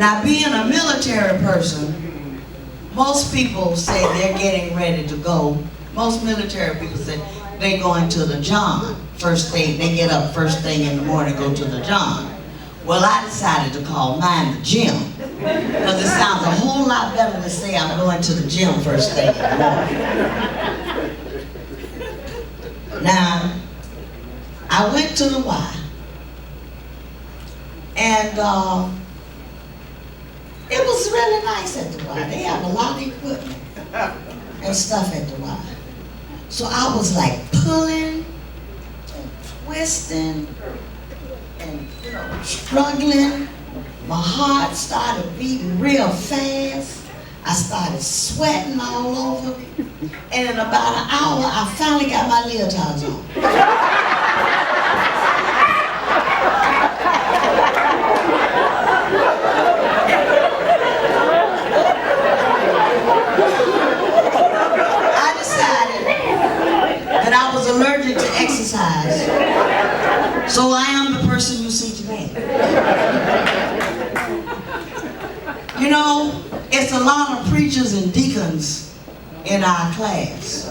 Now, being a military person, most people say they're getting ready to go. Most military people say they're going to the John. First thing, they get up first thing in the morning, go to the John. Well, I decided to call mine the gym, because it sounds a whole lot better than say I'm going to the gym first thing in the morning. Now, I went to the Y, and it was really nice at the Y. They have a lot of equipment and stuff at the Y. So I was like pulling and twisting and struggling. My heart started beating real fast. I started sweating all over. And in about an hour, I finally got my leotards on. I decided that I was allergic to exercise. So I am the person you see today. You know, it's a lot of preachers and deacons in our class.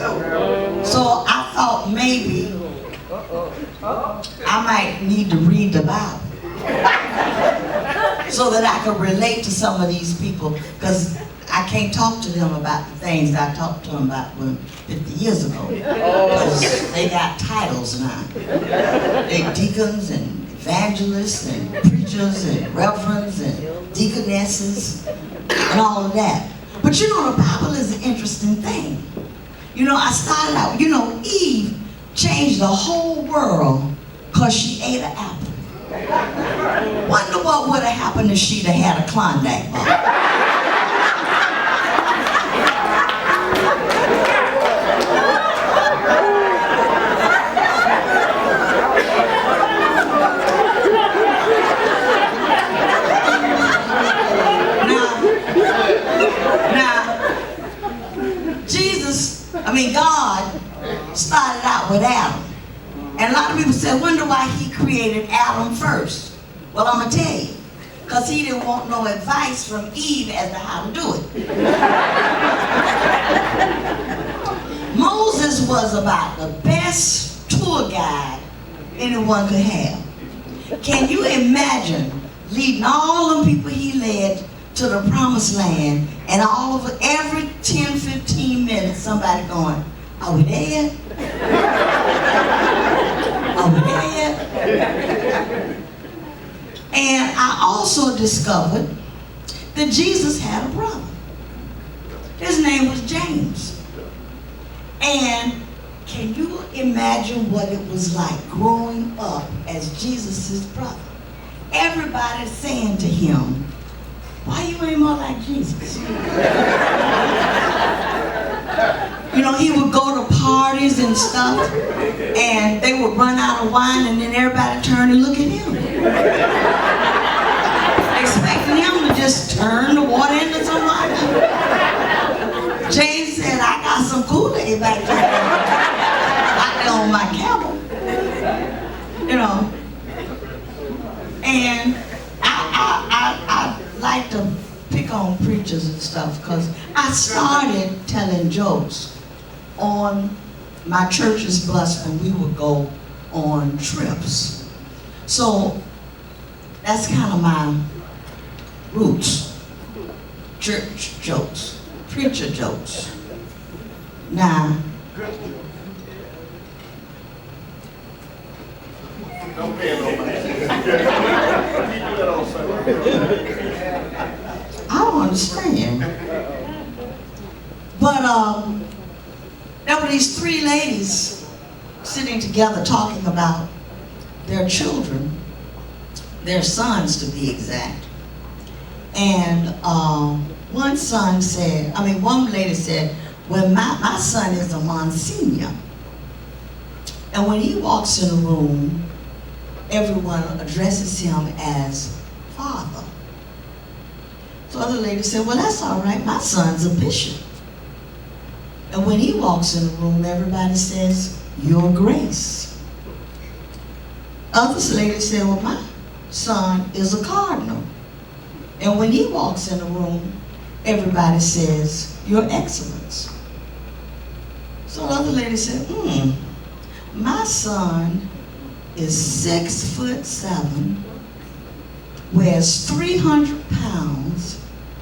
So I thought maybe I might need to read the Bible so that I could relate to some of these people, because I can't talk to them about the things I talked to them about 50 years ago, because they got titles now. They're deacons and evangelists and preachers and reverends and deaconesses and all of that. But you know, the Bible is an interesting thing. You know, I started out, you know, Eve changed the whole world because she ate an apple. Wonder what would have happened if she'd have had a Klondike bar. God started out with Adam. And a lot of people say, wonder why he created Adam first. Well, I'm going to tell you. Because he didn't want no advice from Eve as to how to do it. Moses was about the best tour guide anyone could have. Can you imagine leading all the people he led to the promised land, and all over every 10, 15 minutes somebody going, are we there yet? Are we there yet? And I also discovered that Jesus had a brother. His name was James. And can you imagine what it was like growing up as Jesus' brother? Everybody saying to him, why you ain't more like Jesus? You know, he would go to parties and stuff, and they would run out of wine, and then everybody turn and look at him, expecting him to just turn the water into some wine. James said, I got some Kool-Aid back there on my camel. You know, and I like to pick on preachers and stuff, because I started telling jokes on my church's bus when we would go on trips. So that's kind of my roots. Church jokes, preacher jokes. Now, don't pay nobody. I don't understand. But there were these three ladies sitting together talking about their children, their sons to be exact. And one lady said, well, my son is a Monsignor. And when he walks in a room, everyone addresses him as father. So other lady said, well, that's all right, my son's a bishop. And when he walks in the room, everybody says, your grace. Other lady said, well, my son is a cardinal. And when he walks in the room, everybody says, "Your Excellence." So the other lady said, my son is 6'7", weighs 300 pounds,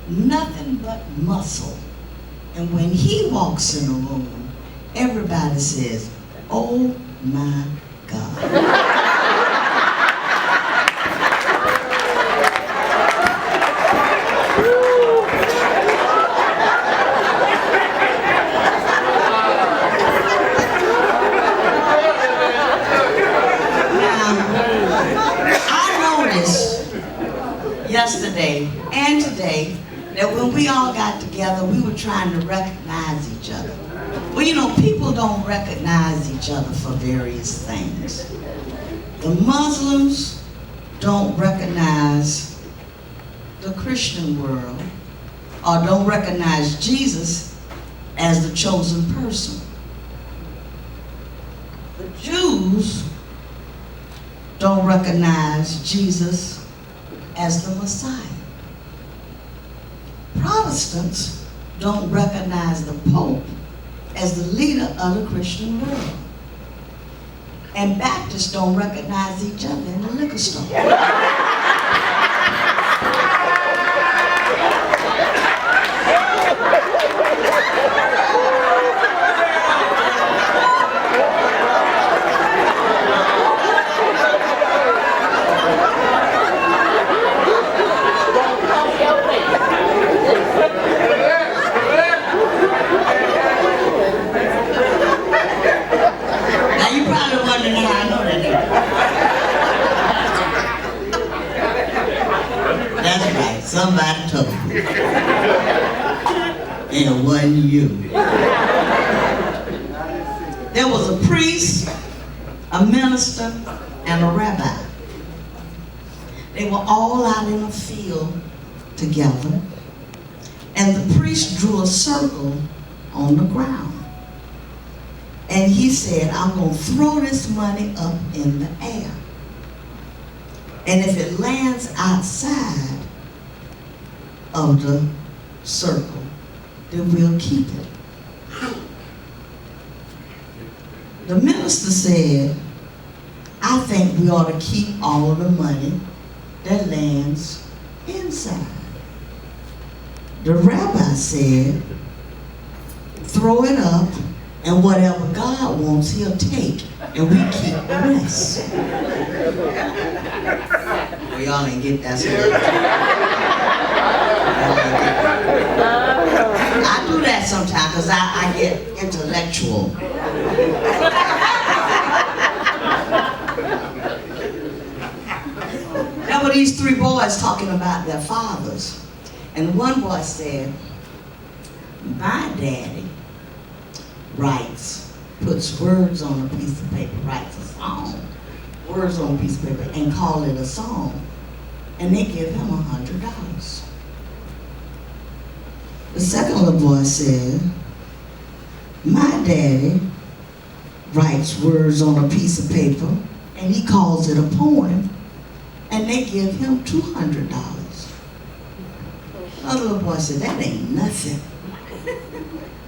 nothing but muscle. And when he walks in the room, everybody says, "Oh my God." Yesterday and today, that when we all got together, we were trying to recognize each other. Well, you know, people don't recognize each other for various things. The Muslims don't recognize the Christian world, or don't recognize Jesus as the chosen person. The Jews don't recognize Jesus as the Messiah. Protestants don't recognize the Pope as the leader of the Christian world. And Baptists don't recognize each other in the liquor store. Somebody told me. And it wasn't you. There was a priest, a minister, and a rabbi. They were all out in a field together. And the priest drew a circle on the ground. And he said, "I'm going to throw this money up in the air. And if it lands outside of the circle, then we'll keep it." The minister said, "I think we ought to keep all of the money that lands inside." The rabbi said, "Throw it up, and whatever God wants, he'll take, and we keep the rest." Well, y'all ain't get that story. I do that sometimes because I get intellectual. There were these three boys talking about their fathers. And one boy said, "My daddy puts words on a piece of paper, writes a song, words on a piece of paper, and call it a song. And they give him $100. The second little boy said, "My daddy writes words on a piece of paper, and he calls it a poem, and they give him $200. Another little boy said, "That ain't nothing.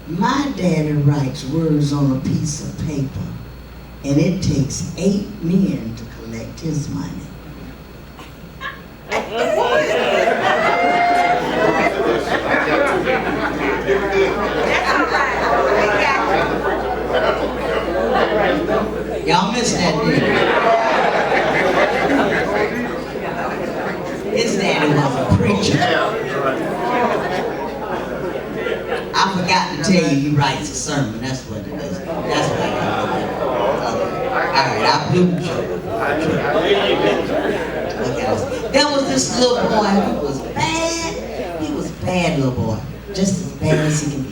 My daddy writes words on a piece of paper, and it takes 8 men to collect his money." Y'all missed that, didn't you? His daddy was a preacher. I forgot to tell you he writes a sermon. That's what it is. That's what I got. All right, I blew the joke. There was this little boy who was bad. He was a bad little boy, just as bad as he can be.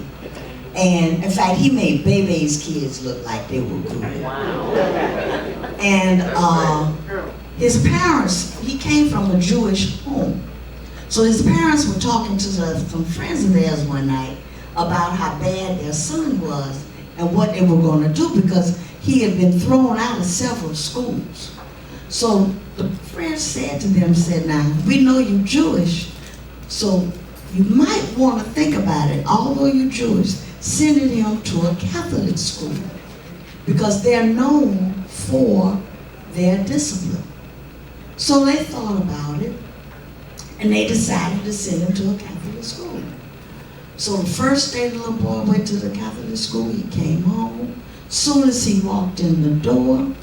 And in fact, he made Bebe's kids look like they were cool. And his parents, he came from a Jewish home. So his parents were talking to some friends of theirs one night about how bad their son was and what they were going to do because he had been thrown out of several schools. So the friends said to them, "Now, we know you're Jewish, So you might want to think about it, although you're Jewish, sending him to a Catholic school because they're known for their discipline. So they thought about it and they decided to send him to a Catholic school. So the first day the little boy went to the Catholic school, he came home. Soon as he walked in the door,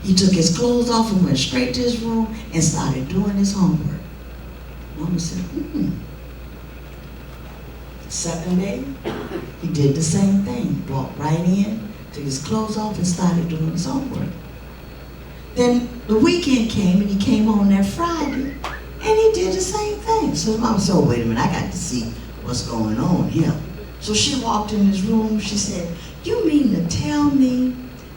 he took his clothes off and went straight to his room and started doing his homework. Mama said, Second day, he did the same thing. Walked right in, took his clothes off and started doing his homework. Then the weekend came and he came on that Friday and he did the same thing. So Mama said, oh, wait a minute, I got to see what's going on here. So she walked in his room, she said, you mean to tell me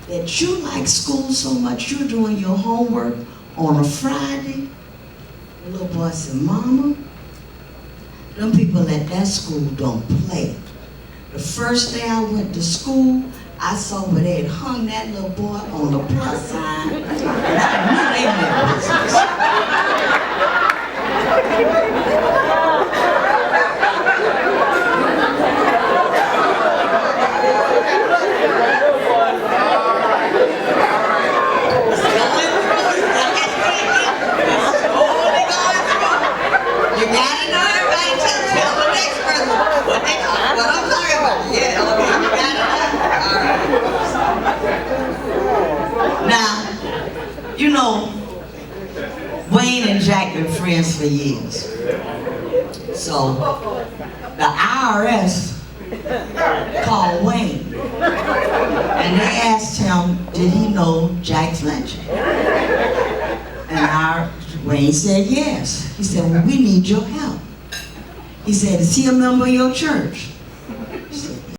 that you like school so much you're doing your homework on a Friday? The little boy said, Mama, them people at that school don't play. The first day I went to school, I saw where they had hung that little boy on the plus sign, and I knew they meant business. You gotta know everybody to tell the next person what I'm talking about. Yeah, okay, you gotta know. All right. Now, you know, Wayne and Jack been friends for years. So, the IRS called Wayne and they asked him, did he know Jack Fletcher? And Wayne said yes. He said, well, we need your help. He said, is he a member of your church?